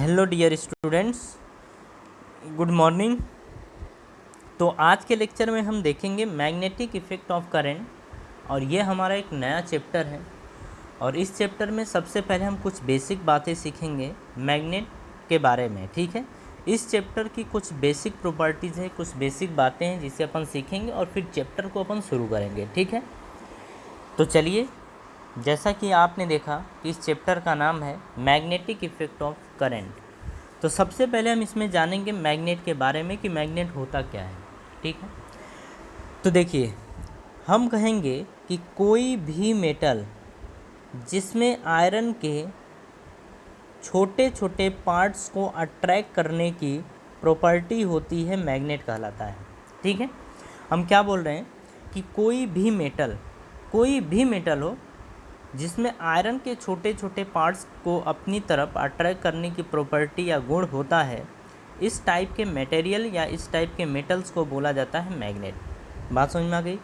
Hello dear students, good morning. तो आज के लेक्चर में हम देखेंगे मैग्नेटिक इफ़ेक्ट ऑफ करंट, और ये हमारा एक नया चैप्टर है। और इस चैप्टर में सबसे पहले हम कुछ बेसिक बातें सीखेंगे मैग्नेट के बारे में। ठीक है, इस चैप्टर की कुछ बेसिक प्रॉपर्टीज़ है, कुछ बेसिक बातें हैं जिसे अपन सीखेंगे और फिर चैप्टर को अपन शुरू करेंगे। ठीक है, तो चलिए, जैसा कि आपने देखा कि इस चैप्टर का नाम है मैग्नेटिक इफ़ेक्ट ऑफ करंट। तो सबसे पहले हम इसमें जानेंगे मैग्नेट के बारे में कि मैग्नेट होता क्या है। ठीक है, तो देखिए, हम कहेंगे कि कोई भी मेटल जिसमें आयरन के छोटे छोटे पार्ट्स को अट्रैक्ट करने की प्रॉपर्टी होती है, मैग्नेट कहलाता है। ठीक है, हम क्या बोल रहे हैं कि कोई भी मेटल हो जिसमें आयरन के छोटे छोटे पार्ट्स को अपनी तरफ अट्रैक्ट करने की प्रॉपर्टी या गुण होता है, इस टाइप के मटेरियल या इस टाइप के मेटल्स को बोला जाता है मैग्नेट। बात समझ में आ गई।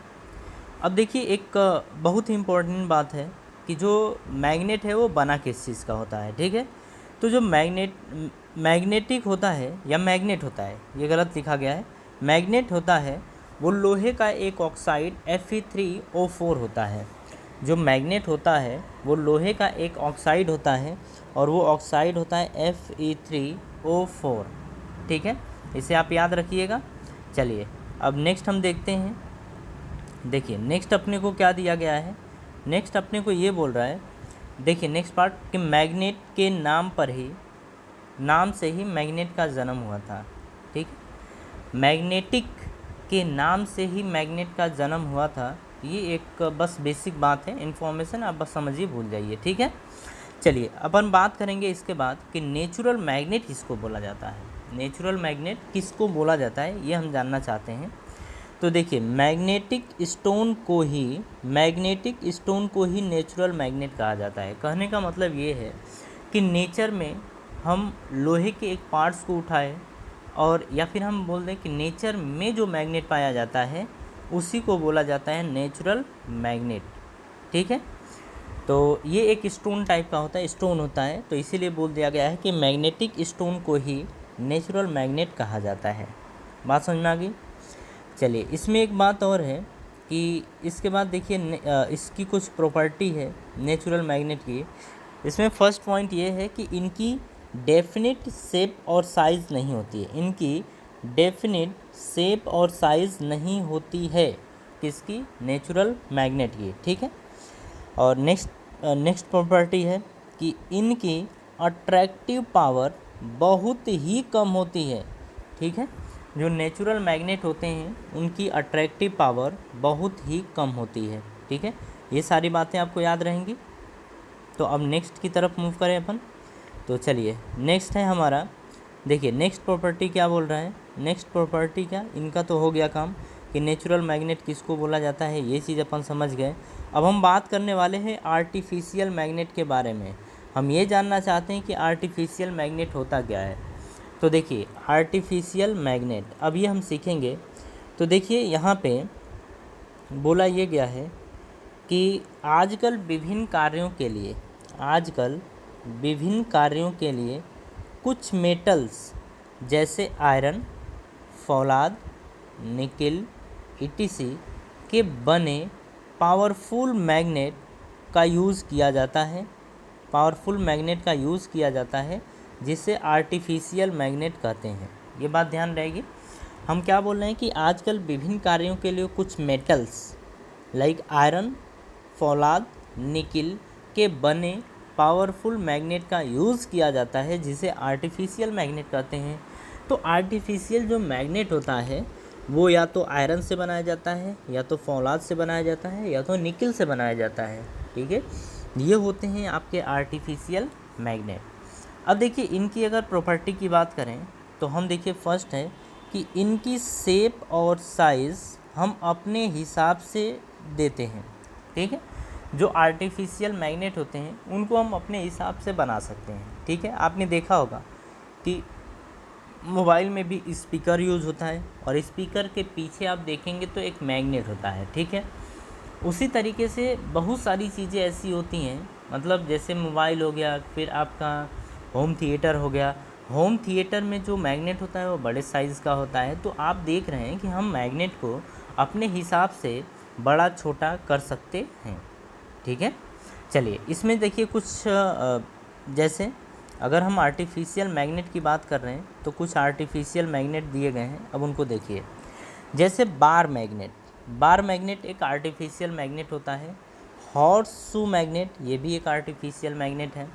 अब देखिए, एक बहुत ही इम्पोर्टेंट बात है कि जो मैग्नेट है वो बना किस चीज़ का होता है। ठीक है, तो जो मैग्नेटिक होता है या मैग्नेट होता है, ये गलत लिखा गया है, मैग्नेट होता है वो लोहे का एक ऑक्साइड Fe3O4 होता है। जो मैग्नेट होता है वो लोहे का एक ऑक्साइड होता है और वो ऑक्साइड होता है Fe3O4। ठीक है, इसे आप याद रखिएगा। चलिए, अब नेक्स्ट हम देखते हैं। देखिए, नेक्स्ट अपने को क्या दिया गया है। नेक्स्ट अपने को ये बोल रहा है, देखिए नेक्स्ट पार्ट, कि मैग्नेट के नाम से ही मैग्नेट का जन्म हुआ था। ठीक, मैग्नेटिक के नाम से ही मैग्नेट का जन्म हुआ था। ये एक बस बेसिक बात है, इन्फॉर्मेशन आप बस समझिए, भूल जाइए। ठीक है, चलिए अपन बात करेंगे इसके बाद कि नेचुरल मैग्नेट किसको बोला जाता है। नेचुरल मैग्नेट किसको बोला जाता है ये हम जानना चाहते हैं। तो देखिए, मैग्नेटिक स्टोन को ही नेचुरल मैग्नेट कहा जाता है। कहने का मतलब ये है कि नेचर में हम लोहे के एक पार्ट्स को उठाए और या फिर हम बोल दें कि नेचर में जो मैग्नेट पाया जाता है उसी को बोला जाता है नेचुरल मैग्नेट। ठीक है, तो ये एक स्टोन टाइप का स्टोन होता है, तो इसीलिए बोल दिया गया है कि मैग्नेटिक स्टोन को ही नेचुरल मैग्नेट कहा जाता है। बात समझ में आ गई। चलिए, इसमें एक बात और है कि इसके बाद देखिए, इसकी कुछ प्रॉपर्टी है नेचुरल मैग्नेट की। इसमें फर्स्ट पॉइंट ये है कि इनकी डेफिनिट शेप और साइज़ नहीं होती है। इनकी डेफिनिट शेप और साइज़ नहीं होती है किसकी? नेचुरल मैग्नेट की। ठीक है, और नेक्स्ट प्रॉपर्टी है कि इनकी अट्रैक्टिव पावर बहुत ही कम होती है। ठीक है, जो नेचुरल मैग्नेट होते हैं उनकी अट्रैक्टिव पावर बहुत ही कम होती है। ठीक है, ये सारी बातें आपको याद रहेंगी। तो अब नेक्स्ट की तरफ मूव करें अपन। तो चलिए, नेक्स्ट है हमारा, देखिए नेक्स्ट प्रॉपर्टी क्या बोल रहा है। नेक्स्ट प्रॉपर्टी क्या, इनका तो हो गया काम कि नेचुरल मैग्नेट किसको बोला जाता है, ये चीज़ अपन समझ गए। अब हम बात करने वाले हैं आर्टिफिशियल मैग्नेट के बारे में। हम ये जानना चाहते हैं कि आर्टिफिशियल मैग्नेट होता क्या है। तो देखिए, आर्टिफिशियल मैग्नेट अब ये हम सीखेंगे। तो देखिए, यहाँ पे बोला ये गया है कि आजकल विभिन्न कार्यों के लिए कुछ मेटल्स जैसे आयरन, फौलाद, निकिल etc के बने पावरफुल मैग्नेट का यूज़ किया जाता है, जिसे आर्टिफिशियल मैग्नेट कहते हैं। ये बात ध्यान रहेगी। हम क्या बोल रहे हैं कि आजकल विभिन्न कार्यों के लिए कुछ मेटल्स लाइक आयरन, फौलाद, निकिल के बने पावरफुल मैग्नेट का यूज़ किया जाता है, जिसे आर्टिफिशियल मैग्नेट कहते हैं। तो आर्टिफिशियल जो मैग्नेट होता है वो या तो आयरन से बनाया जाता है, या तो फौलाद से बनाया जाता है, या तो निकिल से बनाया जाता है। ठीक है, ये होते हैं आपके आर्टिफिशियल मैग्नेट। अब देखिए, इनकी अगर प्रॉपर्टी की बात करें तो हम देखिए, फर्स्ट है कि इनकी शेप और साइज़ हम अपने हिसाब से देते हैं। ठीक है, जो आर्टिफिशियल मैग्नेट होते हैं उनको हम अपने हिसाब से बना सकते हैं। ठीक है, आपने देखा होगा कि मोबाइल में भी स्पीकर यूज़ होता है और स्पीकर के पीछे आप देखेंगे तो एक मैग्नेट होता है। ठीक है, उसी तरीके से बहुत सारी चीज़ें ऐसी होती हैं, मतलब जैसे मोबाइल हो गया, फिर आपका होम थिएटर हो गया। होम थिएटर में जो मैग्नेट होता है वो बड़े साइज़ का होता है। तो आप देख रहे हैं कि हम मैग्नेट को अपने हिसाब से बड़ा छोटा कर सकते हैं, ठीक है। चलिए इसमें देखिए कुछ जैसे अगर हम आर्टिफिशियल मैग्नेट की बात कर रहे हैं तो कुछ आर्टिफिशियल मैग्नेट दिए गए हैं। अब उनको देखिए, जैसे बार मैग्नेट। बार मैग्नेट एक आर्टिफिशियल मैग्नेट होता है। हॉर्स शू मैग्नेट, ये भी एक आर्टिफिशियल मैग्नेट है।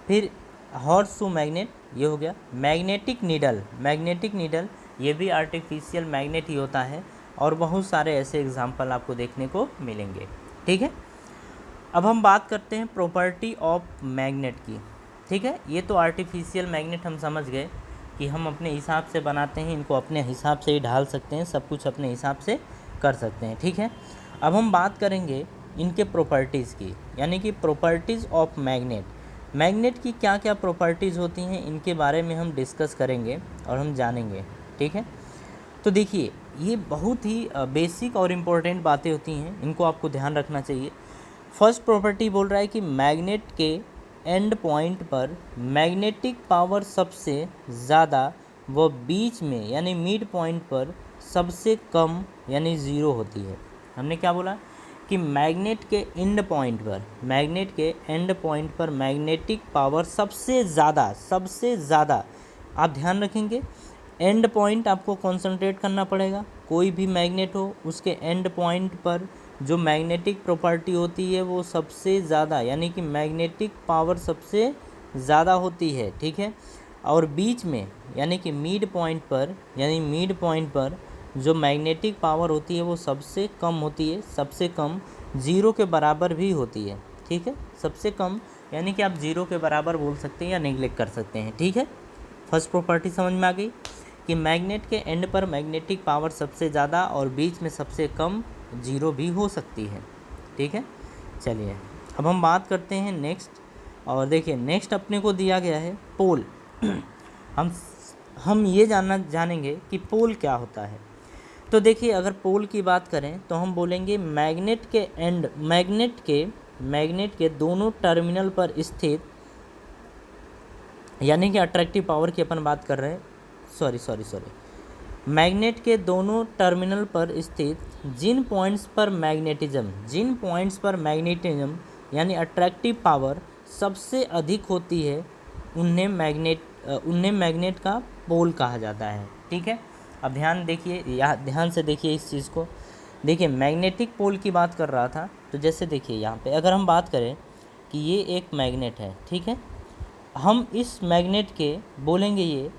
फिर हॉर्स शू मैग्नेट ये हो गया। मैग्नेटिक नीडल, मैग्नेटिक नीडल ये भी आर्टिफिशियल मैग्नेट ही होता है। और बहुत सारे ऐसे एग्जाम्पल आपको देखने को मिलेंगे, ठीक है। अब हम बात करते हैं प्रॉपर्टी ऑफ मैग्नेट की, ठीक है। ये तो आर्टिफिशियल मैग्नेट हम समझ गए कि हम अपने हिसाब से बनाते हैं, इनको अपने हिसाब से ही ढाल सकते हैं, सब कुछ अपने हिसाब से कर सकते हैं, ठीक है। अब हम बात करेंगे इनके प्रॉपर्टीज़ की, यानी कि प्रॉपर्टीज़ ऑफ मैग्नेट। मैग्नेट की क्या क्या प्रॉपर्टीज़ होती हैं इनके बारे में हम डिस्कस करेंगे और हम जानेंगे, ठीक है। तो देखिए ये बहुत ही बेसिक और इम्पोर्टेंट बातें होती हैं, इनको आपको ध्यान रखना चाहिए। फर्स्ट प्रॉपर्टी बोल रहा है कि मैग्नेट के एंड पॉइंट पर मैग्नेटिक पावर सबसे ज़्यादा व बीच में यानी मिड पॉइंट पर सबसे कम यानी ज़ीरो होती है। हमने क्या बोला कि मैग्नेट के एंड पॉइंट पर, मैग्नेट के एंड पॉइंट पर मैग्नेटिक पावर सबसे ज़्यादा आप ध्यान रखेंगे। एंड पॉइंट आपको कंसंट्रेट करना पड़ेगा। कोई भी मैग्नेट हो उसके एंड पॉइंट पर जो मैग्नेटिक प्रॉपर्टी होती है वो सबसे ज़्यादा यानी कि मैग्नेटिक पावर सबसे ज़्यादा होती है, ठीक है। और बीच में यानी कि मिड पॉइंट पर, यानी मिड पॉइंट पर जो मैग्नेटिक पावर होती है वो सबसे कम होती है, सबसे कम ज़ीरो के बराबर भी होती है, ठीक है। सबसे कम यानी कि आप ज़ीरो के बराबर बोल सकते हैं या नेगलेक्ट कर सकते हैं, ठीक है। फर्स्ट प्रॉपर्टी समझ में आ गई कि मैग्नेट के एंड पर मैग्नेटिक पावर सबसे ज़्यादा और बीच में सबसे कम, जीरो भी हो सकती है, ठीक है। चलिए अब हम बात करते हैं नेक्स्ट। और देखिए नेक्स्ट अपने को दिया गया है पोल। हम ये जानेंगे कि पोल क्या होता है। तो देखिए अगर पोल की बात करें तो हम बोलेंगे मैग्नेट के एंड, मैग्नेट के दोनों टर्मिनल पर स्थित, यानी कि अट्रैक्टिव पावर की अपन बात कर रहे हैं, सॉरी मैग्नेट के दोनों टर्मिनल पर स्थित जिन पॉइंट्स पर मैग्नेटिज्म यानी अट्रैक्टिव पावर सबसे अधिक होती है उन्हें मैग्नेट का पोल कहा जाता है, ठीक है। अब ध्यान देखिए, ध्यान से देखिए इस चीज़ को। देखिए मैग्नेटिक पोल की बात कर रहा था, तो जैसे देखिए यहाँ पे अगर हम बात करें कि ये एक मैग्नेट है, ठीक है। हम इस मैग्नेट के बोलेंगे ये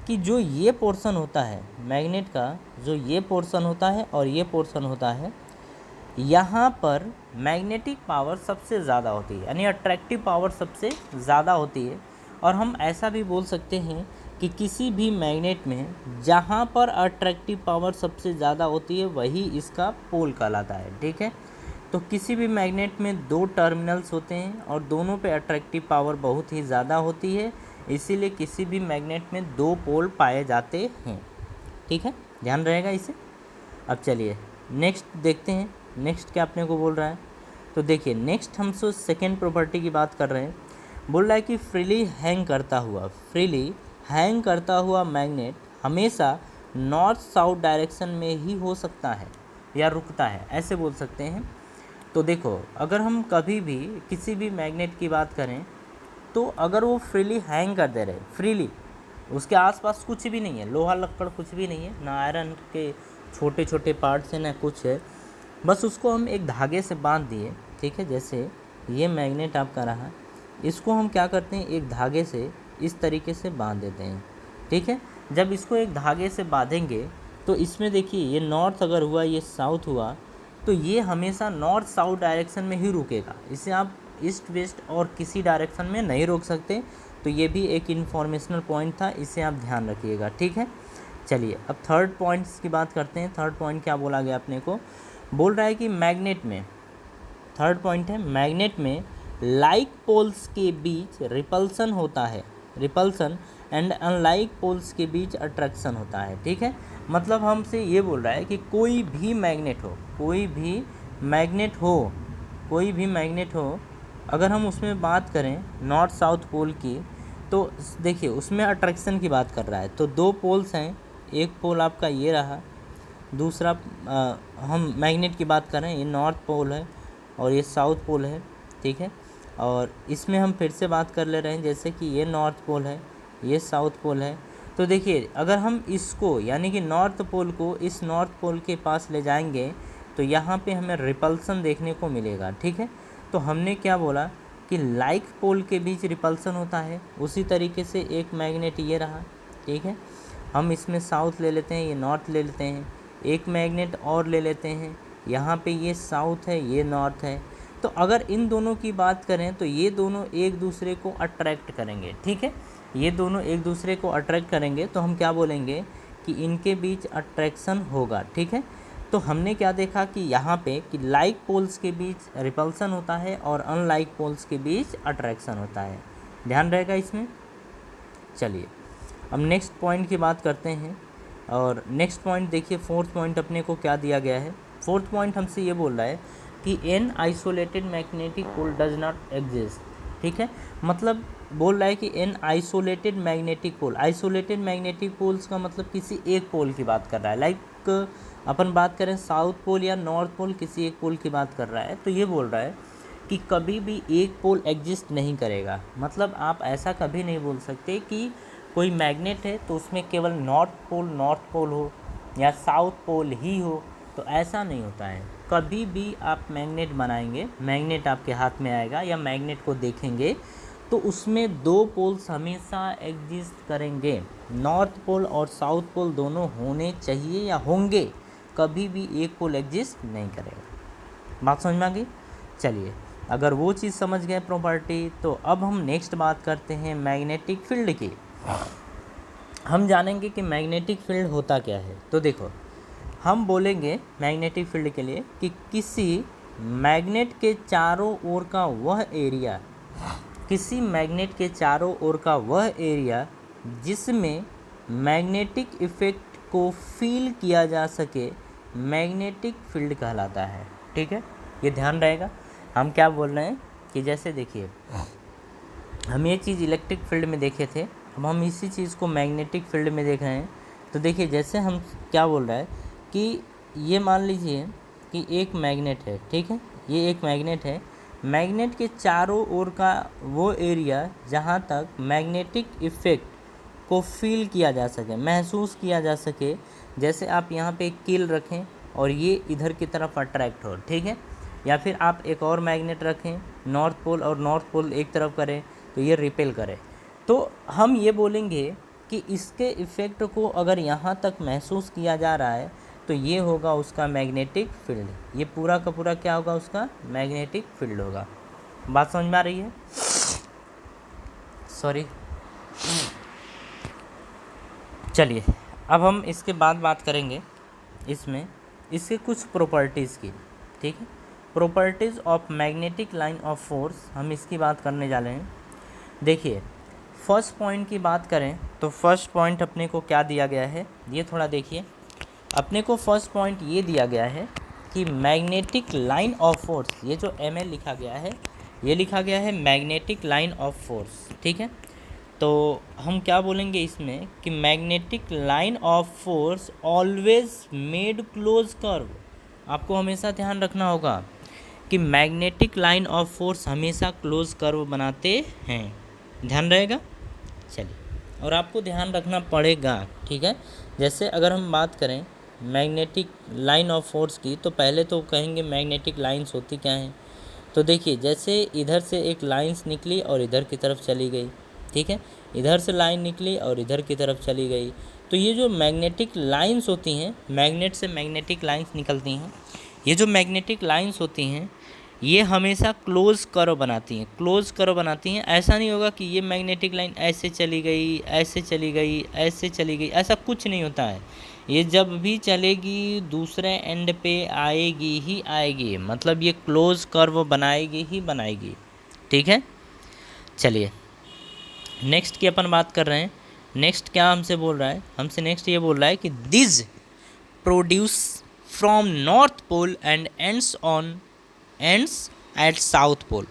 कि जो ये पोर्शन होता है मैग्नेट का, जो ये पोर्शन होता है और ये पोर्शन होता है, यहाँ पर मैग्नेटिक पावर सबसे ज़्यादा होती है, यानी अट्रैक्टिव पावर सबसे ज़्यादा होती है। और हम ऐसा भी बोल सकते हैं कि किसी भी मैग्नेट में जहाँ पर अट्रैक्टिव पावर सबसे ज़्यादा होती है वही इसका पोल कहलाता है, ठीक है। तो किसी भी मैग्नेट में दो टर्मिनल्स होते हैं और दोनों पे अट्रैक्टिव पावर बहुत ही ज़्यादा होती है, इसीलिए किसी भी मैग्नेट में दो पोल पाए जाते हैं, ठीक है, ध्यान रहेगा इसे। अब चलिए नेक्स्ट देखते हैं, नेक्स्ट क्या अपने को बोल रहा है। तो देखिए नेक्स्ट हम सेकेंड प्रॉपर्टी की बात कर रहे हैं। बोल रहा है कि फ्रीली हैंग करता हुआ मैग्नेट हमेशा नॉर्थ साउथ डायरेक्शन में ही हो सकता है या रुकता है, ऐसे बोल सकते हैं। तो देखो अगर हम कभी भी किसी भी मैग्नेट की बात करें तो अगर वो फ्रीली हैंग कर दे रहे, फ्रीली, उसके आसपास कुछ भी नहीं है, लोहा लक्कड़ कुछ भी नहीं है, ना आयरन के छोटे छोटे पार्ट्स हैं ना कुछ है, बस उसको हम एक धागे से बांध दिए, ठीक है। जैसे ये मैग्नेट आपका रहा, इसको हम क्या करते हैं एक धागे से इस तरीके से बांध देते हैं, ठीक है। जब इसको एक धागे से बांधेंगे तो इसमें देखिए ये नॉर्थ अगर हुआ, ये साउथ हुआ, तो ये हमेशा नॉर्थ साउथ डायरेक्शन में ही रुकेगा, इसे आप ईस्ट वेस्ट और किसी डायरेक्शन में नहीं रोक सकते। तो ये भी एक इन्फॉर्मेशनल पॉइंट था, इसे आप ध्यान रखिएगा, ठीक है। चलिए अब थर्ड पॉइंट्स की बात करते हैं। थर्ड पॉइंट क्या बोला गया अपने को, बोल रहा है कि मैग्नेट में, थर्ड पॉइंट है मैग्नेट में लाइक पोल्स के बीच रिपल्सन होता है, रिपल्सन, एंड अनलाइक पोल्स के बीच अट्रैक्शन होता है, ठीक है। मतलब हमसे ये बोल रहा है कि कोई भी मैग्नेट हो, अगर हम उसमें बात करें नॉर्थ साउथ पोल की, तो देखिए उसमें अट्रैक्शन की बात कर रहा है। तो दो पोल्स हैं, एक पोल आपका ये रहा, दूसरा हम मैग्नेट की बात कर रहे हैं, ये नॉर्थ पोल है और ये साउथ पोल है, ठीक है। और इसमें हम फिर से बात कर ले रहे हैं, जैसे कि ये नॉर्थ पोल है, ये साउथ पोल है। तो देखिए अगर हम इसको यानी कि नॉर्थ पोल को इस नॉर्थ पोल के पास ले जाएंगे तो यहाँ पे हमें रिपल्सन देखने को मिलेगा, ठीक है। तो हमने क्या बोला कि लाइक पोल के बीच रिपल्सन होता है, उसी तरीके से एक मैग्नेट ये रहा, ठीक है। हम इसमें साउथ ले लेते हैं, ये नॉर्थ ले लेते हैं, एक मैग्नेट और ले लेते हैं, यहाँ पे ये साउथ है, ये नॉर्थ है। तो अगर इन दोनों की बात करें तो ये दोनों एक दूसरे को अट्रैक्ट करेंगे, ठीक है। ये दोनों एक दूसरे को अट्रैक्ट करेंगे तो हम क्या बोलेंगे कि इनके बीच अट्रैक्शन होगा, ठीक है। तो हमने क्या देखा कि यहाँ पे कि लाइक पोल्स के बीच रिपल्सन होता है और अनलाइक पोल्स के बीच अट्रैक्शन होता है, ध्यान रहेगा इसमें। चलिए अब नेक्स्ट पॉइंट की बात करते हैं। और नेक्स्ट पॉइंट देखिए, फोर्थ पॉइंट अपने को क्या दिया गया है। फोर्थ पॉइंट हमसे ये बोल रहा है कि an isolated magnetic pole does not exist, ठीक है। मतलब बोल रहा है कि an isolated magnetic pole, isolated magnetic poles का मतलब किसी एक पोल की बात कर रहा है। लाइक अपन बात करें साउथ पोल या नॉर्थ पोल, किसी एक पोल की बात कर रहा है। तो ये बोल रहा है कि कभी भी एक पोल एग्जिस्ट नहीं करेगा। मतलब आप ऐसा कभी नहीं बोल सकते कि कोई मैग्नेट है तो उसमें केवल नॉर्थ पोल हो या साउथ पोल ही हो, तो ऐसा नहीं होता है। कभी भी आप मैग्नेट बनाएंगे, मैग्नेट आपके हाथ में आएगा या मैग्नेट को देखेंगे तो उसमें दो पोल्स हमेशा एग्जिस्ट करेंगे। नॉर्थ पोल और साउथ पोल दोनों होने चाहिए या होंगे, कभी भी एक पोल एग्जिस्ट नहीं करेगा। बात समझ में आ गई। चलिए अगर वो चीज़ समझ गए प्रॉपर्टी, तो अब हम नेक्स्ट बात करते हैं मैग्नेटिक फील्ड की। हम जानेंगे कि मैग्नेटिक फील्ड होता क्या है। तो देखो हम बोलेंगे मैग्नेटिक फील्ड के लिए कि किसी मैग्नेट के चारों ओर का वह एरिया, किसी मैग्नेट के चारों ओर का वह एरिया जिसमें मैग्नेटिक इफ़ेक्ट को फील किया जा सके, मैग्नेटिक फील्ड कहलाता है, ठीक है। ये ध्यान रहेगा। हम क्या बोल रहे हैं कि जैसे देखिए हम ये चीज़ इलेक्ट्रिक फील्ड में देखे थे, अब हम इसी चीज़ को मैग्नेटिक फील्ड में देख रहे हैं। तो देखिए जैसे हम क्या बोल रहा है कि ये मान लीजिए कि एक मैग्नेट है, ठीक है। ये एक मैग्नेट है, मैग्नेट के चारों ओर का वो एरिया जहाँ तक मैग्नेटिक इफ़ेक्ट को फील किया जा सके, महसूस किया जा सके। जैसे आप यहाँ पे एक कील रखें और ये इधर की तरफ अट्रैक्ट हो, ठीक है। या फिर आप एक और मैग्नेट रखें, नॉर्थ पोल और नॉर्थ पोल एक तरफ करें तो ये रिपेल करे। तो हम ये बोलेंगे कि इसके इफ़ेक्ट को अगर यहाँ तक महसूस किया जा रहा है तो ये होगा उसका मैग्नेटिक फील्ड। ये पूरा का पूरा क्या होगा, उसका मैग्नेटिक फील्ड होगा। बात समझ में आ रही है? सॉरी। चलिए अब हम इसके बाद बात करेंगे इसमें इसके कुछ प्रॉपर्टीज़ की, ठीक है। Properties of magnetic line of force, हम इसकी बात करने जा रहे हैं। देखिए फर्स्ट पॉइंट की बात करें तो फर्स्ट पॉइंट अपने को क्या दिया गया है, ये थोड़ा देखिए। अपने को फर्स्ट पॉइंट ये दिया गया है कि मैग्नेटिक लाइन ऑफ फोर्स, ये जो ML लिखा गया है ये लिखा गया है मैग्नेटिक लाइन ऑफ फोर्स, ठीक है। तो हम क्या बोलेंगे इसमें कि magnetic line of force always made close curve. आपको हमेशा ध्यान रखना होगा कि मैग्नेटिक लाइन ऑफ फोर्स हमेशा क्लोज कर्व बनाते हैं, ध्यान रहेगा। चलिए और आपको ध्यान रखना पड़ेगा, ठीक है। जैसे अगर हम बात करें मैग्नेटिक लाइन ऑफ फोर्स की, तो पहले तो कहेंगे मैग्नेटिक लाइंस होती क्या हैं। तो देखिए जैसे इधर से एक लाइंस निकली और इधर की तरफ चली गई, ठीक है। इधर से लाइन निकली और इधर की तरफ चली गई। तो ये जो मैग्नेटिक लाइंस होती हैं, मैग्नेट से मैग्नेटिक लाइंस निकलती हैं, ये जो मैग्नेटिक लाइंस होती हैं ये हमेशा क्लोज कर्व बनाती हैं, क्लोज कर्व बनाती हैं। ऐसा नहीं होगा कि ये मैग्नेटिक लाइन ऐसे चली गई, ऐसे चली गई, ऐसे चली गई, ऐसा कुछ नहीं होता है। ये जब भी चलेगी दूसरे एंड पे आएगी ही आएगी, मतलब ये क्लोज कर्व बनाएगी ही बनाएगी, ठीक है। चलिए नेक्स्ट की अपन बात कर रहे हैं। नेक्स्ट क्या हमसे बोल रहा है, हमसे नेक्स्ट ये बोल रहा है कि this produce from north pole and ends at south pole.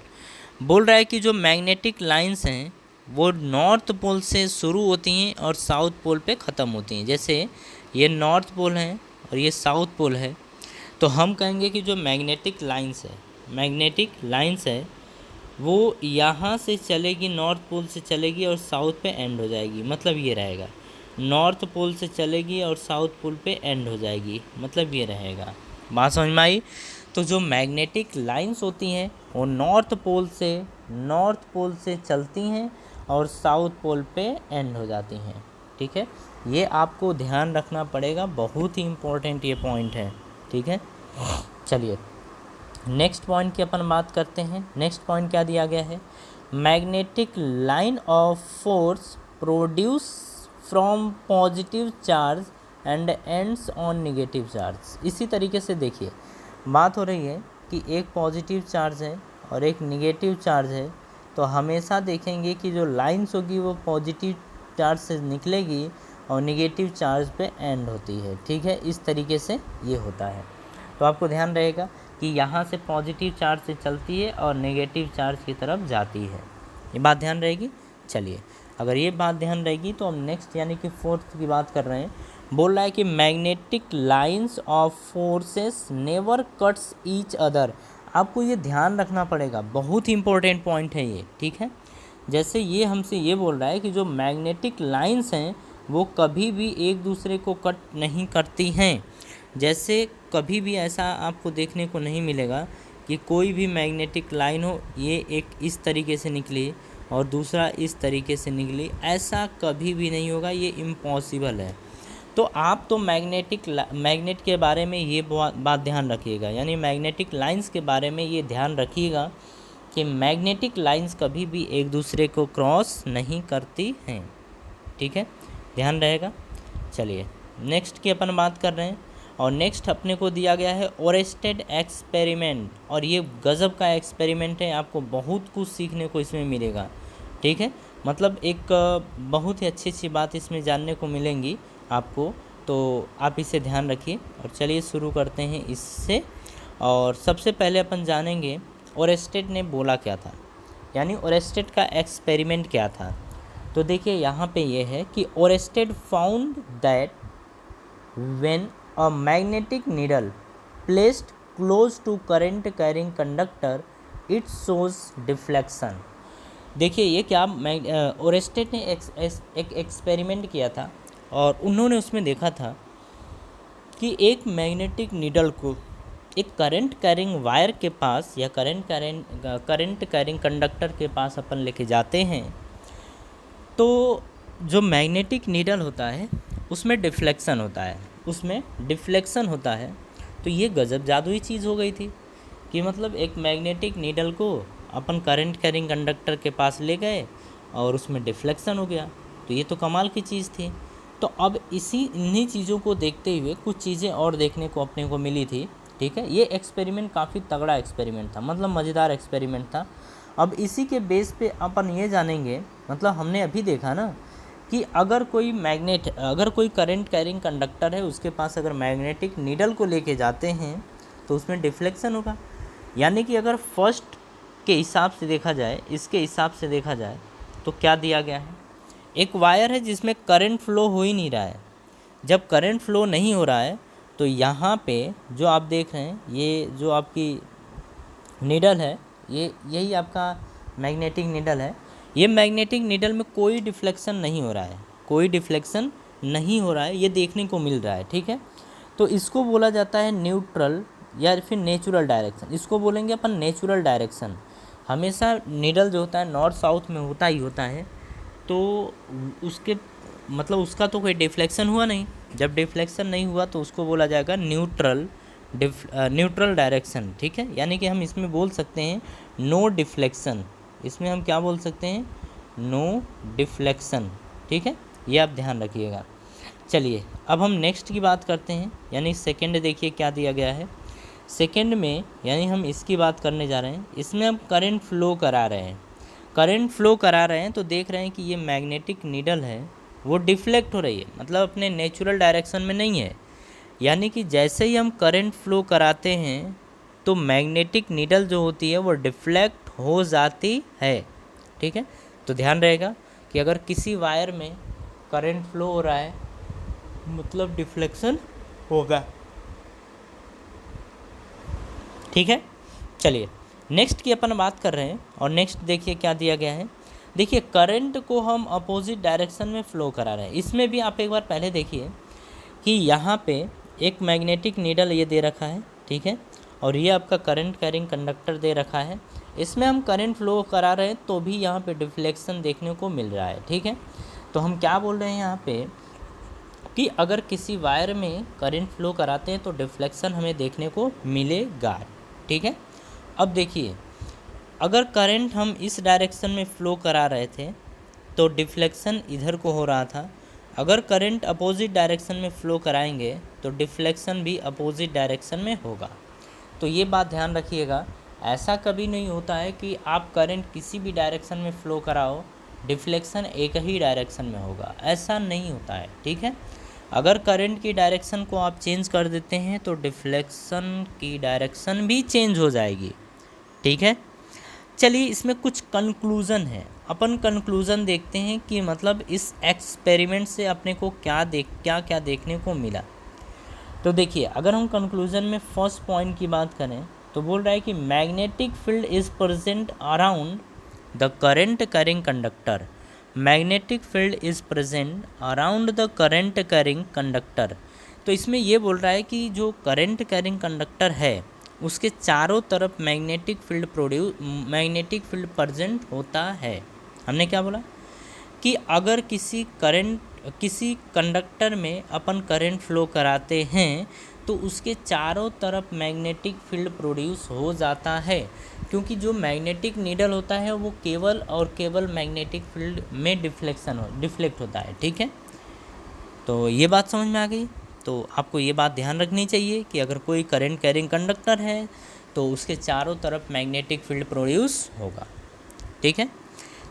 बोल रहा है कि जो मैग्नेटिक लाइंस हैं वो नॉर्थ पोल से शुरू होती हैं और साउथ पोल पे ख़त्म होती हैं। जैसे ये नॉर्थ पोल है और ये साउथ पोल है, तो हम कहेंगे कि जो मैग्नेटिक लाइंस है वो यहाँ से चलेगी, नॉर्थ पोल से चलेगी और साउथ पे एंड हो जाएगी। मतलब ये रहेगा, नॉर्थ पोल से चलेगी और साउथ पोल पे एंड हो जाएगी, मतलब ये रहेगा। बात समझ में आई? तो जो मैग्नेटिक लाइंस होती हैं वो नॉर्थ पोल से चलती हैं और साउथ पोल पे एंड हो जाती हैं। ठीक है, ये आपको ध्यान रखना पड़ेगा, बहुत ही इम्पोर्टेंट ये पॉइंट है। ठीक है, चलिए नेक्स्ट पॉइंट की अपन बात करते हैं। नेक्स्ट पॉइंट क्या दिया गया है? Magnetic line of force produce from positive charge and ends on negative charge. इसी तरीके से देखिए, बात हो रही है कि एक पॉजिटिव चार्ज है और एक नेगेटिव चार्ज है, तो हमेशा देखेंगे कि जो लाइंस होगी वो पॉजिटिव चार्ज से निकलेगी और नेगेटिव चार्ज पे एंड होती है। ठीक है, इस तरीके से ये होता है। तो आपको ध्यान रहेगा कि यहाँ से पॉजिटिव चार्ज से चलती है और नेगेटिव चार्ज की तरफ जाती है। ये बात ध्यान रहेगी। चलिए, अगर ये बात ध्यान रहेगी तो हम नेक्स्ट यानी कि फोर्थ की बात कर रहे हैं। बोल रहा है कि magnetic lines of forces never cuts each other. आपको ये ध्यान रखना पड़ेगा, बहुत ही इंपॉर्टेंट पॉइंट है ये। ठीक है, जैसे ये हमसे ये बोल रहा है कि जो मैग्नेटिक लाइंस हैं वो कभी भी एक दूसरे को कट नहीं करती हैं। जैसे कभी भी ऐसा आपको देखने को नहीं मिलेगा कि कोई भी मैग्नेटिक लाइन हो, ये एक इस तरीके से निकली और दूसरा इस तरीके से निकली, ऐसा कभी भी नहीं होगा, ये इम्पॉसिबल है। तो आप तो मैग्नेट के बारे में ये बात ध्यान रखिएगा, यानी मैग्नेटिक लाइंस के बारे में ये ध्यान रखिएगा कि मैग्नेटिक लाइंस कभी भी एक दूसरे को क्रॉस नहीं करती हैं। ठीक है, ध्यान रहेगा। चलिए नेक्स्ट की अपन बात कर रहे हैं, और नेक्स्ट अपने को दिया गया है ओरेस्टेड एक्सपेरिमेंट। और ये गज़ब का एक्सपेरिमेंट है, आपको बहुत कुछ सीखने को इसमें मिलेगा। ठीक है, मतलब एक बहुत ही अच्छी बात इसमें जानने को मिलेंगी आपको, तो आप इसे ध्यान रखिए। और चलिए शुरू करते हैं इससे। और सबसे पहले अपन जानेंगे ओरेस्टेड ने बोला क्या था, यानी ओरेस्टेड का एक्सपेरिमेंट क्या था। तो देखिए यहाँ पे ये है कि Oersted found that when a magnetic needle placed close to current carrying conductor it shows deflection. देखिए ये क्या, ओरेस्टेड ने एक एक्सपेरिमेंट किया था और उन्होंने उसमें देखा था कि एक मैग्नेटिक नीडल को एक करंट कैरिंग वायर के पास या करंट कैरिंग कंडक्टर के पास अपन लेके जाते हैं, तो जो मैग्नेटिक नीडल होता है उसमें डिफ्लेक्शन होता है। तो ये गज़ब जादुई चीज़ हो गई थी कि मतलब एक मैग्नेटिक नीडल को अपन करंट कैरिंग कंडक्टर के पास ले गए और उसमें डिफ्लेक्शन हो गया। तो ये तो कमाल की चीज़ थी। तो अब इन्हीं चीज़ों को देखते हुए कुछ चीज़ें और देखने को अपने को मिली थी। ठीक है, ये एक्सपेरिमेंट काफ़ी तगड़ा एक्सपेरिमेंट था, मतलब मज़ेदार एक्सपेरिमेंट था। अब इसी के बेस पे अपन ये जानेंगे, मतलब हमने अभी देखा ना कि अगर कोई करंट कैरिंग कंडक्टर है उसके पास अगर मैग्नेटिक नीडल को लेके जाते हैं तो उसमें डिफ्लेक्शन होगा। यानी कि अगर फर्स्ट के हिसाब से देखा जाए, इसके हिसाब से देखा जाए तो क्या दिया गया है, एक वायर है जिसमें करंट फ्लो हो ही नहीं रहा है। जब करंट फ्लो नहीं हो रहा है तो यहाँ पे जो आप देख रहे हैं, ये जो आपकी नीडल है, यही आपका मैग्नेटिक नीडल है। ये मैग्नेटिक नीडल में कोई डिफ्लेक्शन नहीं हो रहा है, ये देखने को मिल रहा है। ठीक है, तो इसको बोला जाता है न्यूट्रल या फिर नेचुरल डायरेक्शन। इसको बोलेंगे अपन नेचुरल डायरेक्शन। हमेशा नीडल जो होता है नॉर्थ साउथ में होता ही होता है, तो उसके मतलब उसका तो कोई डिफ्लेक्शन हुआ नहीं। जब डिफ्लेक्शन नहीं हुआ तो उसको बोला जाएगा न्यूट्रल डायरेक्शन। ठीक है, यानी कि हम इसमें बोल सकते हैं नो डिफ्लेक्शन। इसमें हम क्या बोल सकते हैं, नो डिफ्लेक्शन। ठीक है, ये आप ध्यान रखिएगा। चलिए अब हम नेक्स्ट की बात करते हैं, यानी सेकंड देखिए क्या दिया गया है। सेकंड में यानी हम इसकी बात करने जा रहे हैं, इसमें हम करंट फ्लो करा रहे हैं। तो देख रहे हैं कि ये मैग्नेटिक नीडल है वो डिफ्लेक्ट हो रही है, मतलब अपने नेचुरल डायरेक्शन में नहीं है। यानी कि जैसे ही हम करंट फ्लो कराते हैं तो मैग्नेटिक नीडल जो होती है वो डिफ्लेक्ट हो जाती है। ठीक है, तो ध्यान रहेगा कि अगर किसी वायर में करंट फ्लो हो रहा है मतलब डिफ्लेक्शन होगा। ठीक है, चलिए नेक्स्ट की अपन बात कर रहे हैं। और नेक्स्ट देखिए क्या दिया गया है। देखिए करंट को हम अपोजिट डायरेक्शन में फ़्लो करा रहे हैं। इसमें भी आप एक बार पहले देखिए कि यहाँ पे एक मैग्नेटिक नीडल ये दे रखा है, ठीक है, और ये आपका करंट कैरिंग कंडक्टर दे रखा है। इसमें हम करंट फ्लो करा रहे हैं तो भी यहाँ पे डिफ्लेक्शन देखने को मिल रहा है। ठीक है, तो हम क्या बोल रहे हैं यहाँ पे कि अगर किसी वायर में करंट फ्लो कराते हैं तो डिफ्लेक्शन हमें देखने को मिलेगा। ठीक है, अब देखिए अगर करंट हम इस डायरेक्शन में फ़्लो करा रहे थे तो डिफ्लेक्शन इधर को हो रहा था। अगर करंट अपोजिट डायरेक्शन में फ़्लो कराएंगे तो डिफ्लेक्शन भी अपोजिट डायरेक्शन में होगा। तो ये बात ध्यान रखिएगा, ऐसा कभी नहीं होता है कि आप करंट किसी भी डायरेक्शन में फ़्लो कराओ डिफ्लेक्शन एक ही डायरेक्शन में होगा, ऐसा नहीं होता है। ठीक है, अगर करंट की डायरेक्शन को आप चेंज कर देते हैं तो डिफ्लेक्शन की डायरेक्शन भी चेंज हो जाएगी। ठीक है, चलिए इसमें कुछ कंक्लूज़न है। अपन कंक्लूज़न देखते हैं कि मतलब इस एक्सपेरिमेंट से अपने को क्या क्या देखने को मिला। तो देखिए अगर हम कंक्लूज़न में फर्स्ट पॉइंट की बात करें तो बोल रहा है कि magnetic field is present around the current carrying conductor. Magnetic field is present around the current carrying conductor. तो इसमें ये बोल रहा है कि जो करंट कैरिंग कंडक्टर है उसके चारों तरफ मैग्नेटिक फील्ड प्रेजेंट होता है। हमने क्या बोला कि अगर किसी कंडक्टर में अपन करंट फ्लो कराते हैं तो उसके चारों तरफ मैग्नेटिक फील्ड प्रोड्यूस हो जाता है, क्योंकि जो मैग्नेटिक नीडल होता है वो केवल और केवल मैग्नेटिक फील्ड में डिफ्लेक्ट होता है। ठीक है, तो ये बात समझ में आ गई। तो आपको ये बात ध्यान रखनी चाहिए कि अगर कोई करंट कैरिंग कंडक्टर है तो उसके चारों तरफ मैग्नेटिक फील्ड प्रोड्यूस होगा। ठीक है,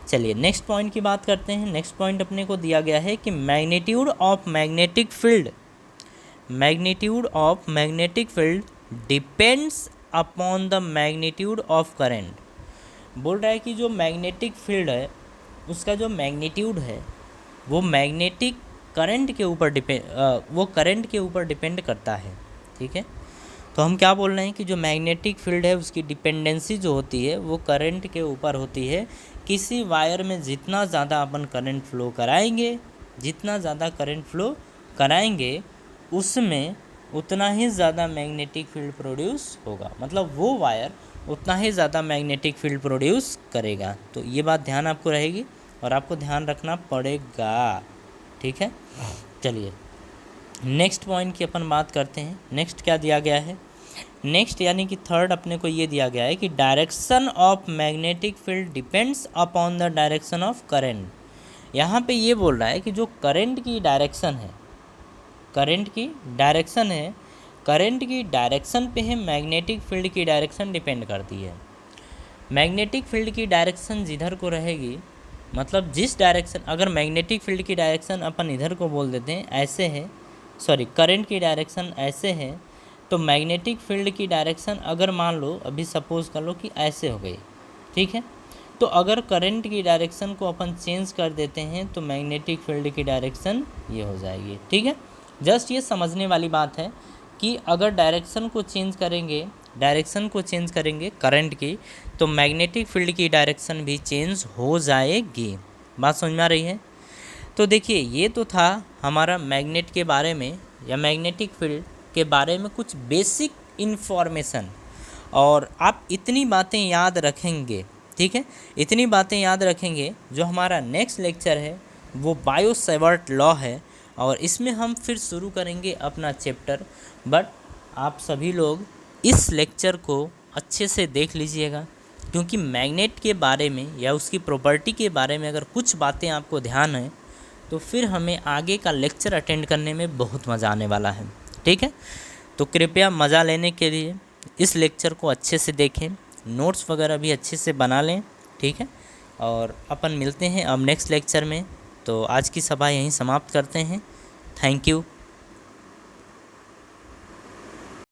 चलिए नेक्स्ट पॉइंट की बात करते हैं। नेक्स्ट पॉइंट अपने को दिया गया है कि magnitude of magnetic field depends upon the magnitude of current. बोल रहा है कि जो मैग्नेटिक फील्ड है उसका जो मैग्नीट्यूड है वो मैग्नेटिक करंट के ऊपर डिपेंड करता है। ठीक है, तो हम क्या बोल रहे हैं कि जो मैग्नेटिक फील्ड है उसकी डिपेंडेंसी जो होती है वो करंट के ऊपर होती है। किसी वायर में जितना ज़्यादा अपन करंट फ्लो कराएंगे उसमें उतना ही ज़्यादा मैग्नेटिक फील्ड प्रोड्यूस होगा, मतलब वो वायर उतना ही ज़्यादा मैग्नेटिक फील्ड प्रोड्यूस करेगा। तो ये बात ध्यान आपको रहेगी और आपको ध्यान रखना पड़ेगा। ठीक है, चलिए नेक्स्ट पॉइंट की अपन बात करते हैं। नेक्स्ट क्या दिया गया है। नेक्स्ट यानी कि थर्ड अपने को ये दिया गया है कि direction of magnetic field depends upon the direction of current. यहाँ पे ये बोल रहा है कि जो करंट की डायरेक्शन पे है मैग्नेटिक फील्ड की डायरेक्शन डिपेंड करती है। मैग्नेटिक फील्ड की डायरेक्शन जिधर को रहेगी, मतलब जिस डायरेक्शन, अगर मैग्नेटिक फील्ड की डायरेक्शन अपन इधर को बोल देते हैं ऐसे है, करंट की डायरेक्शन ऐसे है, तो मैग्नेटिक फील्ड की डायरेक्शन अगर मान लो अभी सपोज कर लो कि ऐसे हो गई। ठीक है, तो अगर करंट की डायरेक्शन को अपन चेंज कर देते हैं तो मैग्नेटिक फील्ड की डायरेक्शन ये हो जाएगी। ठीक है, जस्ट ये समझने वाली बात है कि अगर डायरेक्शन को चेंज करेंगे करंट की तो मैग्नेटिक फील्ड की डायरेक्शन भी चेंज हो जाएगी। बात समझ में आ रही है। तो देखिए ये तो था हमारा मैग्नेट के बारे में या मैग्नेटिक फील्ड के बारे में कुछ बेसिक इन्फॉर्मेशन, और आप इतनी बातें याद रखेंगे। ठीक है, इतनी बातें याद रखेंगे। जो हमारा नेक्स्ट लेक्चर है वो बायो सेवर्ट लॉ है और इसमें हम फिर शुरू करेंगे अपना चैप्टर। बट आप सभी लोग इस लेक्चर को अच्छे से देख लीजिएगा, क्योंकि मैग्नेट के बारे में या उसकी प्रॉपर्टी के बारे में अगर कुछ बातें आपको ध्यान है तो फिर हमें आगे का लेक्चर अटेंड करने में बहुत मज़ा आने वाला है। ठीक है, तो कृपया मज़ा लेने के लिए इस लेक्चर को अच्छे से देखें, नोट्स वगैरह भी अच्छे से बना लें। ठीक है, और अपन मिलते हैं अब नेक्स्ट लेक्चर में। तो आज की सभा यहीं समाप्त करते हैं। Thank you.